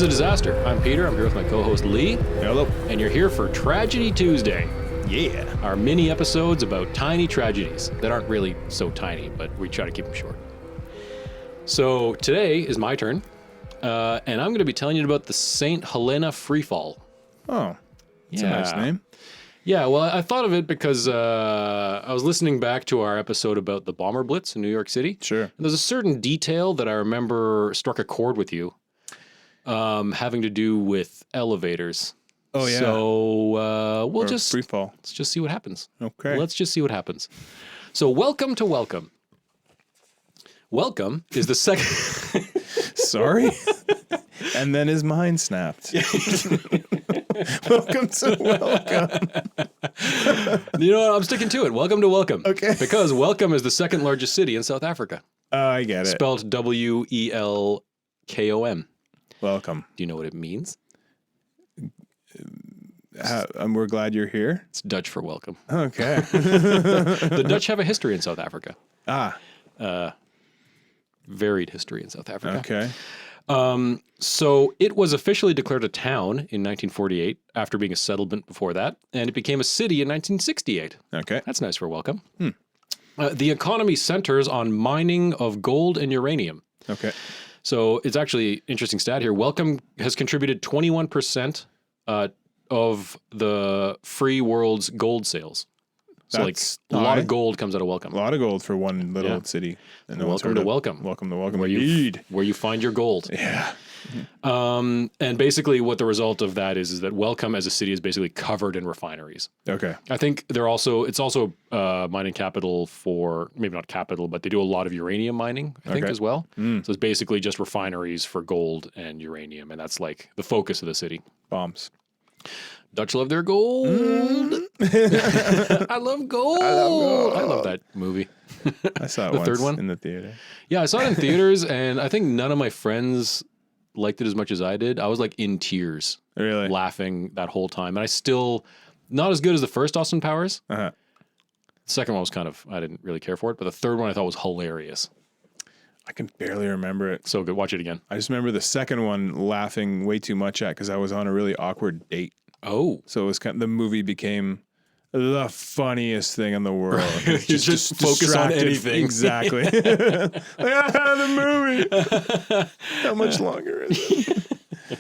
a Disaster. I'm Peter. I'm here with my co-host Lee. Hello. And you're here for Tragedy Tuesday. Yeah. Our mini episodes about tiny tragedies that aren't really so tiny, but we try to keep them short. So today is my turn, and I'm going to be telling you about the St. Helena Freefall. Oh, that's a nice name. Yeah, well, I thought of it because I was listening back to our episode about the bomber blitz in New York City. Sure. And there's a certain detail that I remember struck a chord with you, having to do with elevators. Oh, yeah. So Or Freefall. Let's just see what happens. Okay. Let's just see what happens. So welcome to Welcome. Welcome is the second... Sorry? And then his mind snapped. Welcome to Welcome. You know what? I'm sticking to it. Welcome to Welcome. Okay. Because Welcome is the second largest city in South Africa. I get it. Spelled W-E-L-K-O-M. Welcome. Do you know what it means? And we're glad you're here. It's Dutch for welcome. Okay. The Dutch have a history in South Africa. Varied history in South Africa. Okay. So it was officially declared a town in 1948 after being a settlement before that, and it became a city in 1968. Okay. That's nice for welcome. The economy centers on mining of gold and uranium. Okay. So it's actually interesting stat here. Welcome has contributed 21% of the free world's gold sales. So That's like a lot of gold comes out of Welcome. A lot of gold for one little city. And no one's Welcome heard to of- Welcome. Welcome to Welcome. Where you find your gold. Yeah. And basically what the result of that is that Welcome as a city is basically covered in refineries. Okay. I think it's also mining capital for, maybe not capital, but they do a lot of uranium mining, I think, as well. So it's basically just refineries for gold and uranium, and that's like the focus of the city. Bombs. Dutch love their gold. I love gold. I love that movie. I saw it The once third one? in the theater. Yeah, I saw it in theaters, and I think none of my friends liked it as much as I did. I was like in tears, Really? laughing that whole time. And I still, not as good as the first Austin Powers. Uh-huh. The second one was I didn't really care for it, but the third one I thought was hilarious. I can barely remember it. So good. Watch it again. I just remember the second one laughing way too much at because I was on a really awkward date. Oh. So it was the movie became the funniest thing in the world. It's You just focus on distracted. anything. Exactly. The movie. How much longer is it?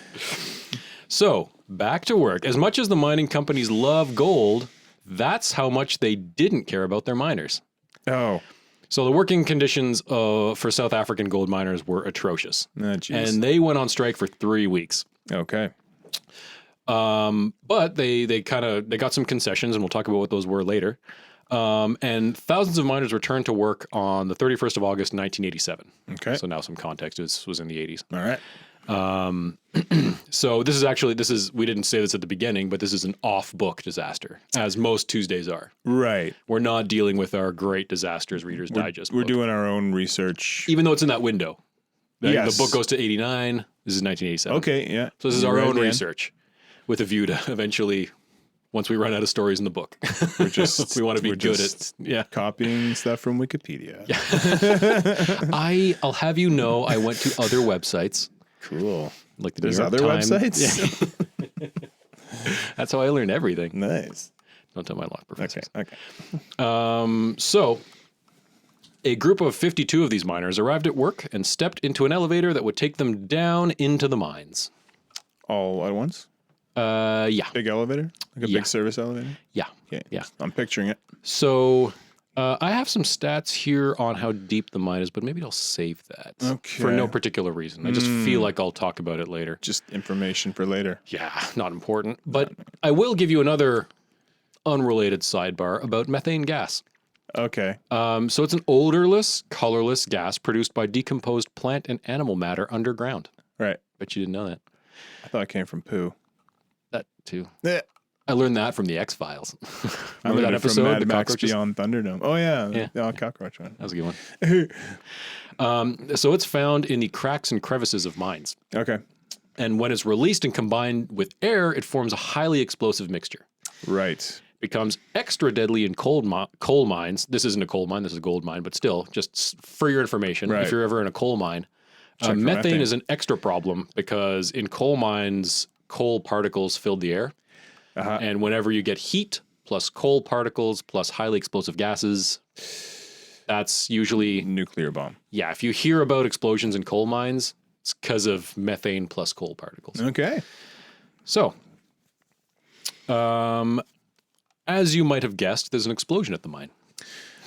So back to work. As much as the mining companies love gold, that's how much they didn't care about their miners. Oh. So the working conditions for South African gold miners were atrocious. Jeez. And they went on strike for 3 weeks. Okay. But they got some concessions, and we'll talk about what those were later. And thousands of miners returned to work on the 31st of August, 1987. Okay. So now some context, this was in the 80s. All right. So we didn't say this at the beginning, but this is an off-book disaster, as most Tuesdays are. Right. We're not dealing with our great disasters Reader's Digest We're book. doing our own research. Even though it's in that window. Yes. The book goes to 89. This is 1987. Okay, yeah. So this is our Right own at the end. research with a view to eventually, once we run out of stories in the book, We're just we want to be we're good just at copying stuff from Wikipedia. I'll have you know I went to other websites. Cool. Like the There's New York other Times. websites? Yeah. That's how I learn everything. Nice. Don't tell my law professors. Okay. So a group of 52 of these miners arrived at work and stepped into an elevator that would take them down into the mines. All at once? Yeah. Big elevator? Like a Yeah. big service elevator? Yeah. Okay. Yeah. I'm picturing it. So I have some stats here on how deep the mine is, but maybe I'll save that for no particular reason. I just feel like I'll talk about it later. Just information for later. Yeah, not important. But I will give you another unrelated sidebar about methane gas. Okay. So it's an odorless, colorless gas produced by decomposed plant and animal matter underground. Right. Bet you didn't know that. I thought it came from poo. That too. Yeah. I learned that from the X-Files. I Remember that learned it episode, from the Mad Max cockroaches? Beyond Thunderdome. Oh, yeah. Yeah. The cockroach one. That was a good one. So it's found in the cracks and crevices of mines. Okay. And when it's released and combined with air, it forms a highly explosive mixture. Right. Becomes extra deadly in coal mines. This isn't a coal mine, this is a gold mine, but still, just for your information, Right. if you're ever in a coal mine, Check for Methane is an extra problem because in coal mines, coal particles fill the air. And whenever you get heat plus coal particles plus highly explosive gases, that's usually... nuclear bomb. Yeah, if you hear about explosions in coal mines, it's because of methane plus coal particles. Okay. So, as you might have guessed, there's an explosion at the mine.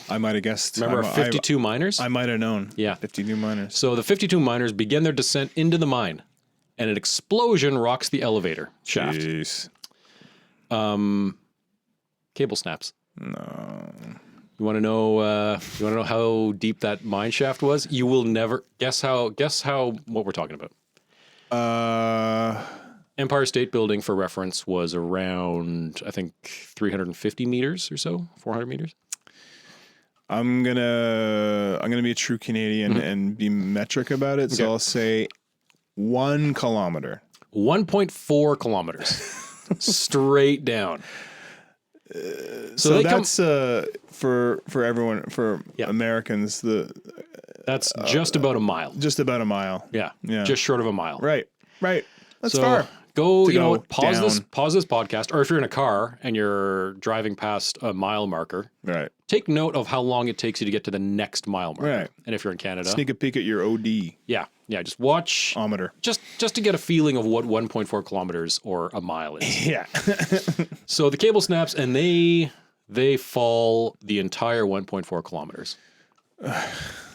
I might have guessed. Remember our 52 miners? I might have known. Yeah. 52 miners. So the 52 miners begin their descent into the mine, and an explosion rocks the elevator shaft. Jeez. Cable snaps. No. You want to know? You want to know how deep that mine shaft was? You will never guess how. Guess how? What we're talking about? Empire State Building, for reference, was around, I think, 350 meters or so, 400 meters. I'm gonna be a true Canadian and be metric about it. So I'll say 1 kilometer. 1.4 kilometers, straight down. So that's for everyone, for Americans. That's just about a mile. Just about a mile. Yeah, Yeah. just short of a mile. Right. That's So far. go, to you know go what, pause down. this podcast, or if you're in a car and you're driving past a mile marker, Right. take note of how long it takes you to get to the next mile marker. Right. And if you're in Canada, Sneak a peek at your OD yeah, just watch, ometer. just to get a feeling of what 1.4 kilometers or a mile is. Yeah. So the cable snaps and they fall the entire 1.4 kilometers.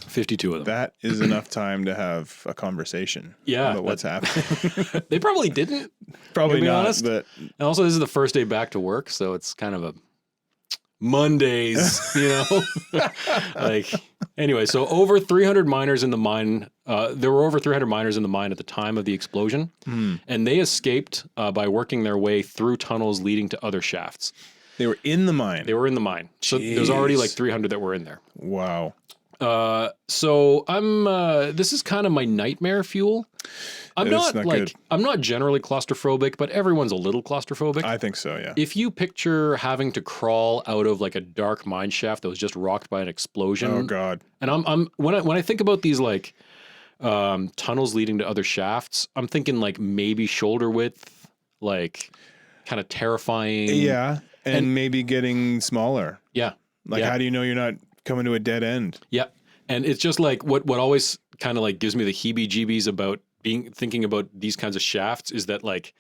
52 of them. That is enough time to have a conversation. Yeah, About what's happening. They probably didn't. Probably to be not. honest. But And also, this is the first day back to work, so it's kind of a Mondays, you know? Like, anyway, so over 300 miners in the mine. There were over 300 miners in the mine at the time of the explosion, and they escaped by working their way through tunnels leading to other shafts. they were in the mine. They were in the mine. So there's already like 300 that were in there. Wow. So I'm, this is kind of my nightmare fuel. I'm It's not not like, good. I'm not generally claustrophobic, but everyone's a little claustrophobic. I think so, yeah. If you picture having to crawl out of like a dark mine shaft that was just rocked by an explosion. Oh God. And I'm when I think about these like tunnels leading to other shafts, I'm thinking like maybe shoulder width, like kind of terrifying. Yeah. And maybe getting smaller. Yeah. Like, yeah. how do you know you're not coming to a dead end? Yeah. And it's just like what always kind of like gives me the heebie-jeebies about thinking about these kinds of shafts is that like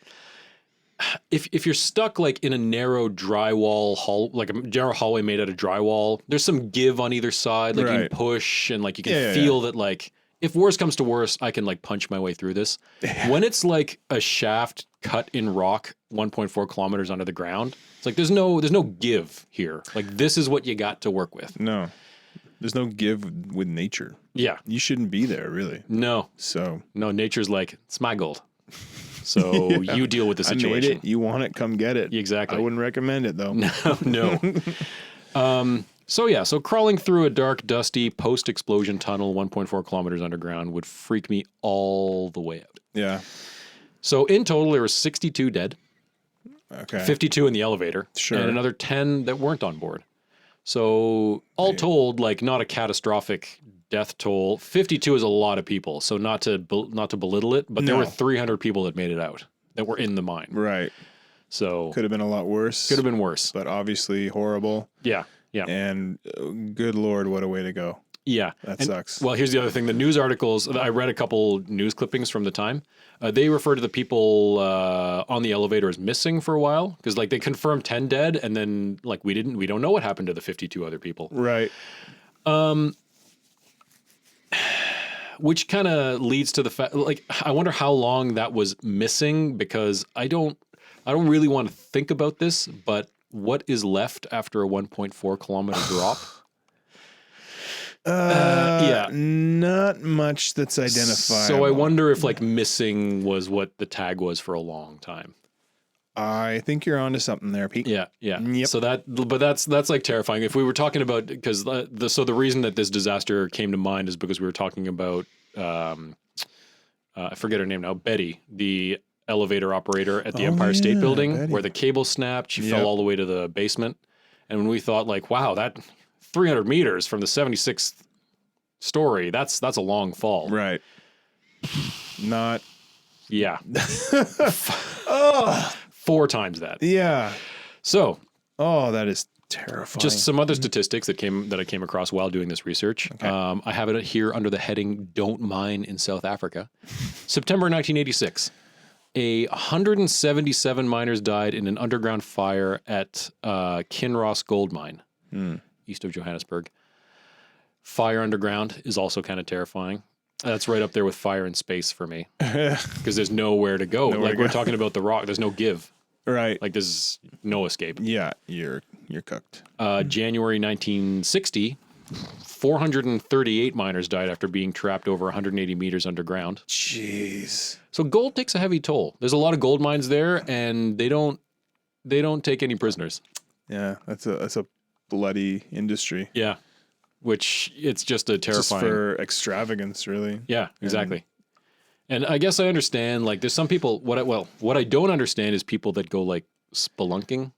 if you're stuck like in a narrow drywall hall, like a general hallway made out of drywall, there's some give on either side, like you Right. can push and like you can Yeah, feel that like if worse comes to worse, I can like punch my way through this. When it's like a shaft cut in rock 1.4 kilometers under the ground, it's like there's no give here. Like this is what you got to work with. No. There's no give with nature. Yeah. You shouldn't be there, really. No. So No, nature's like, it's my gold. So you deal with the I made situation. it. You want it? Come get it. Exactly. I wouldn't recommend it though. No. So crawling through a dark, dusty, post-explosion tunnel 1.4 kilometers underground would freak me all the way out. Yeah. So in total, there were 62 dead, Okay. 52 in the elevator, Sure. and another 10 that weren't on board. So all told, like not a catastrophic death toll. 52 is a lot of people. So not to belittle it, but there No. were 300 people that made it out that were in the mine. Right. So Could have been a lot worse. could have been worse. But obviously horrible. Yeah. Yeah. And good Lord, what a way to go. Yeah. That And- sucks. Well, here's the other thing. The news articles, I read a couple news clippings from the time. They refer to the people on the elevator as missing for a while because like they confirmed 10 dead and then like we don't know what happened to the 52 other people. Right. Which kind of leads to the fact like I wonder how long that was missing because I don't really want to think about this, but what is left after a 1.4 kilometer drop? Yeah. Not much that's identified. So I wonder if like missing was what the tag was for a long time. I think you're onto something there, Pete. Yeah, yeah. Yep. So that's like terrifying. If we were talking about because the reason that this disaster came to mind is because we were talking about I forget her name now, Betty, the elevator operator at the Empire State Building, Betty. where the cable snapped. She Yep. fell all the way to the basement, and when we thought like, wow, that 300 meters from the 76th story, that's a long fall. Right. Not. Yeah. Oh, 4 times that. yeah. So Oh, that is terrifying. just some other statistics that I came across while doing this research. Okay. I have it here under the heading "Don't Mine in South Africa." September 1986, 177 miners died in an underground fire at Kinross Gold Mine, east of Johannesburg. Fire underground is also kind of terrifying. That's right up there with fire in space for me, because there's nowhere to go. Nowhere Like to we're go. talking about the rock, there's no give. Right. Like there's no escape. Yeah, you're cooked. January 1960, 438 miners died after being trapped over 180 meters underground. Jeez. So gold takes a heavy toll. There's a lot of gold mines there, and they don't take any prisoners. Yeah, that's a bloody industry. Yeah, which it's just a terrifying. Just for extravagance, really. Yeah, exactly. And I guess I understand. Like, there's some people. What I don't understand is people that go like spelunking.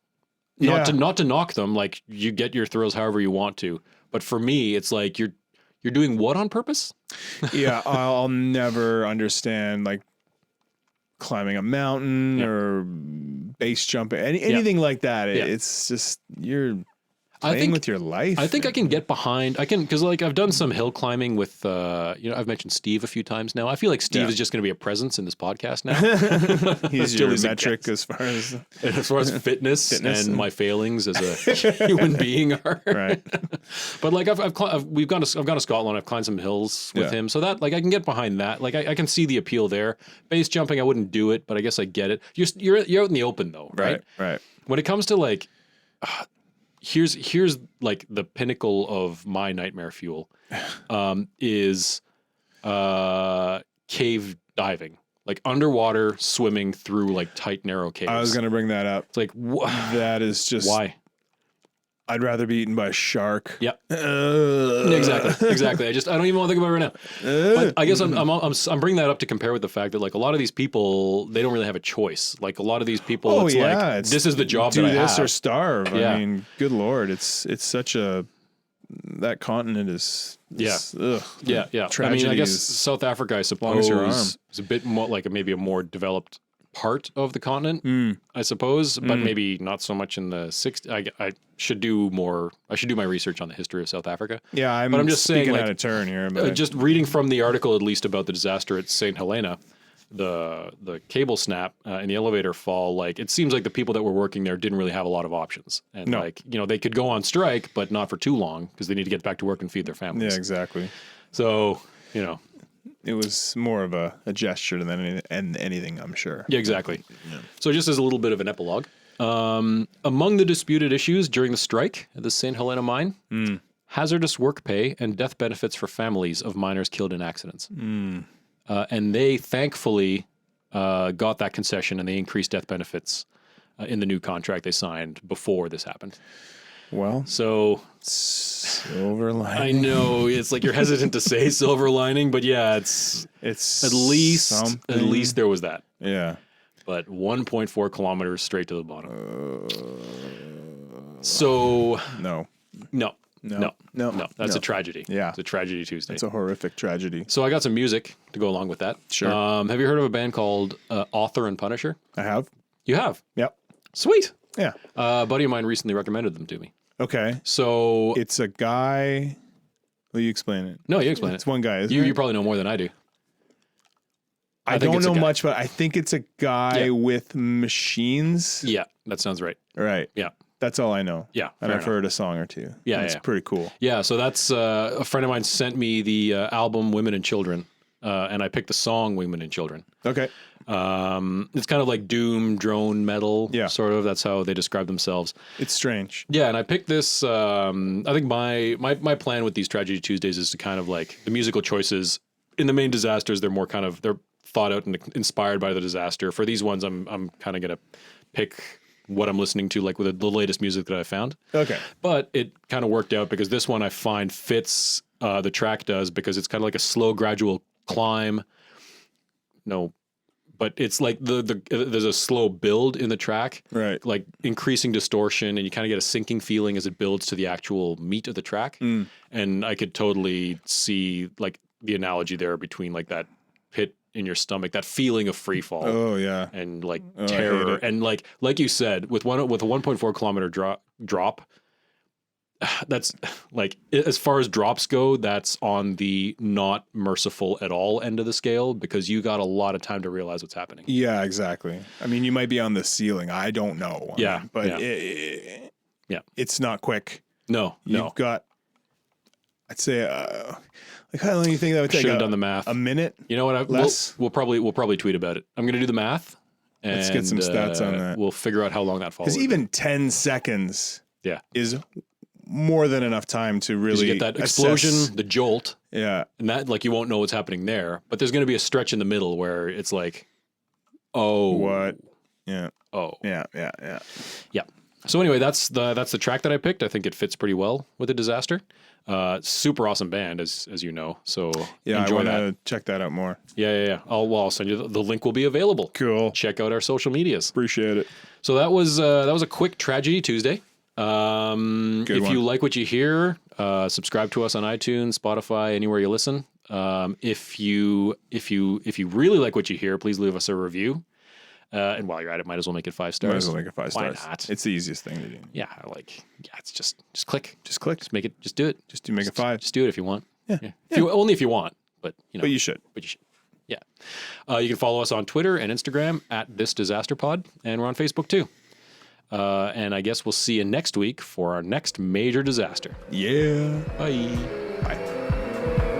Yeah. Not to knock them. Like, you get your thrills however you want to. But for me, it's like you're doing what on purpose? Yeah, I'll never understand like climbing a mountain or base jumping, anything like that. It's just you're playing with your life. I think I can get behind. Because like I've done some hill climbing with I've mentioned Steve a few times now. I feel like Steve is just going to be a presence in this podcast now. He's your metric as far as fitness and my failings as a human being are. Right. But like I've gone to Scotland. I've climbed some hills with him, so that like I can get behind that. Like I can see the appeal there. Base jumping, I wouldn't do it, but I guess I get it. You're out in the open though, right? Right. When it comes to like. Here's like the pinnacle of my nightmare fuel, is cave diving, like underwater swimming through like tight narrow caves. I was gonna bring that up. It's like that is just why. I'd rather be eaten by a shark. Yeah, exactly. I don't even want to think about it right now. But I guess I'm bringing that up to compare with the fact that like a lot of these people, they don't really have a choice. Like a lot of these people, it's this is the job that I have. Do this or starve. Yeah. I mean, good Lord, it's such that continent is Yeah. I mean, I guess South Africa, I suppose, is a bit more like maybe a more developed part of the continent, I suppose, but maybe not so much in the 60s. I should do more. I should do my research on the history of South Africa. Yeah, but I'm just saying, like, out of turn here. But just reading from the article, at least about the disaster at St. Helena, the cable snap and the elevator fall. Like, it seems like the people that were working there didn't really have a lot of options, and like they could go on strike, but not for too long because they need to get back to work and feed their families. Yeah, exactly. So it was more of a gesture than anything, I'm sure. Yeah, exactly. Yeah. So just as a little bit of an epilogue, among the disputed issues during the strike at the St. Helena mine, hazardous work pay and death benefits for families of miners killed in accidents. And they thankfully got that concession, and they increased death benefits in the new contract they signed before this happened. Well, so silver lining. I know it's like you're hesitant to say silver lining, but yeah, it's at least there was that. Yeah. But 1.4 kilometers straight to the bottom. So no. That's a tragedy. Yeah, it's a tragedy Tuesday. It's a horrific tragedy. So I got some music to go along with that. Sure. Have you heard of a band called Author and Punisher? I have. You have? Yep. Sweet. Yeah. A buddy of mine recently recommended them to me. Okay. So it's a guy. Will you explain it? No, you explain it. It's one guy, isn't it? You probably know more than I do. I don't know much, but I think it's a guy with machines. Yeah, that sounds right. Right. Yeah. That's all I know. Yeah. And I've heard a song or two. Yeah. It's pretty cool. Yeah. So that's a friend of mine sent me the album Women and Children, and I picked the song Women and Children. Okay. It's kind of like doom, drone metal, sort of. That's how they describe themselves. It's strange. Yeah, and I picked this. I think my plan with these Tragedy Tuesdays is to kind of like the musical choices in the main disasters. They're more kind of they're thought out and inspired by the disaster. For these ones, I'm kind of gonna pick what I'm listening to, like with the latest music that I found. Okay. But it kind of worked out because this one I find fits the track does because it's kind of like a slow, gradual climb. No. But it's like there's a slow build in the track, right? Like increasing distortion, and you kind of get a sinking feeling as it builds to the actual meat of the track. And I could totally see like the analogy there between like that pit in your stomach, that feeling of free fall. Oh yeah. And like I hate terror. it. And like you said, with a 1.4 kilometer drop, that's like, as far as drops go, that's on the not merciful at all end of the scale, because you got a lot of time to realize what's happening. Yeah, exactly. I mean, you might be on the ceiling. I don't know. Yeah, but yeah. it's not quick. No. You've got, I'd say, like how long do you think that would take? Should have done the math. A minute? You know what? Less? We'll probably tweet about it. I'm going to do the math. And, Let's get some stats on that. We'll figure out how long that falls. Because even 10 seconds is more than enough time to really you get that explosion, assess. the jolt. Yeah. And that, like, you won't know what's happening there. But there's going to be a stretch in the middle where it's like, oh. What? Yeah. Oh. Yeah. Yeah. So anyway, that's the track that I picked. I think it fits pretty well with the Disaster. Super awesome band, as you know. So yeah, enjoy I want that. to check that out more. Yeah. I'll send you the link. Will be available. Cool. Check out our social medias. Appreciate it. So that was a quick Tragedy Tuesday. If you like what you hear, subscribe to us on iTunes, Spotify, anywhere you listen. If you really like what you hear, please leave us a review. And while you're at it, might as well make it 5 stars. Might as well make it 5 stars. Why not? It's the easiest thing to do. Yeah, it's just click. Just click. Just make it. Just do it. Just make it 5. Just do it if you want. Yeah. Only if you want, but you know. But you should. Yeah. You can follow us on Twitter and Instagram at This Disaster Pod, and we're on Facebook too. And I guess we'll see you next week for our next major disaster. Yeah. Bye. Bye.